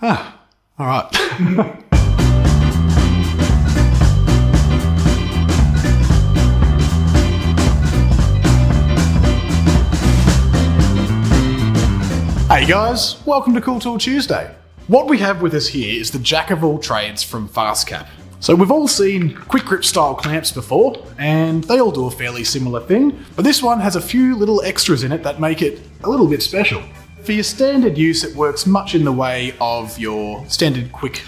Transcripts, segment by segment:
Alright. Hey guys, welcome to Cool Tool Tuesday. What we have with us here is the jack of all trades from Fastcap. So we've all seen quick grip style clamps before, and they all do a fairly similar thing, but this one has a few little extras in it that make it a little bit special. For your standard use, it works much in the way of your standard quick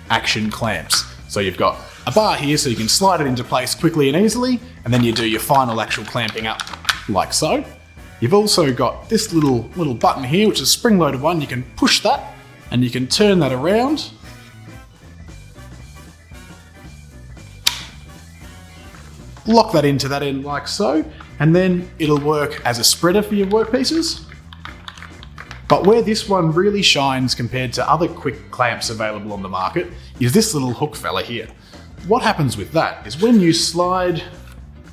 action clamps. So you've got a bar here so you can slide it into place quickly and easily, and then you do your final actual clamping up like so. You've also got this little button here, which is a spring-loaded one. You can push that and you can turn that around. Lock that into that end like so, and then it'll work as a spreader for your workpieces. But where this one really shines compared to other quick clamps available on the market is this little hook fella here. What happens with that is when you slide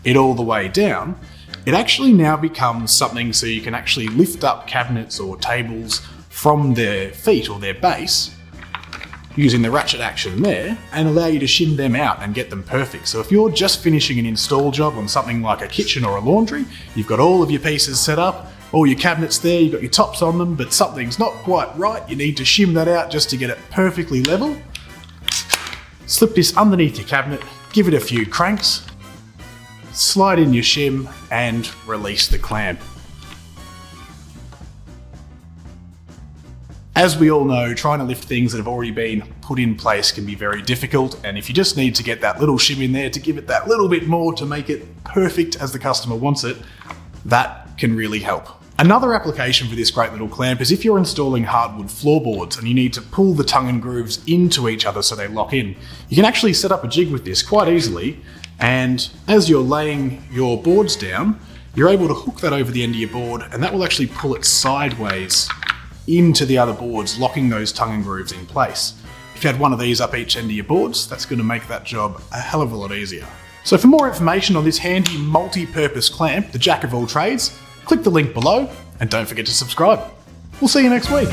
it all the way down, it actually now becomes something so you can actually lift up cabinets or tables from their feet or their base using the ratchet action there and allow you to shim them out and get them perfect. So if you're just finishing an install job on something like a kitchen or a laundry, you've got all of your pieces set up, all your cabinets there, you've got your tops on them, but something's not quite right, you need to shim that out just to get it perfectly level. Slip this underneath your cabinet, give it a few cranks, slide in your shim and release the clamp. As we all know, trying to lift things that have already been put in place can be very difficult, and if you just need to get that little shim in there to give it that little bit more to make it perfect as the customer wants it, that can really help. Another application for this great little clamp is if you're installing hardwood floorboards and you need to pull the tongue and grooves into each other so they lock in. You can actually set up a jig with this quite easily, and as you're laying your boards down, you're able to hook that over the end of your board, and that will actually pull it sideways into the other boards, locking those tongue and grooves in place. If you had one of these up each end of your boards, that's going to make that job a hell of a lot easier. So for more information on this handy multi-purpose clamp, the jack of all trades, click the link below and don't forget to subscribe. We'll see you next week.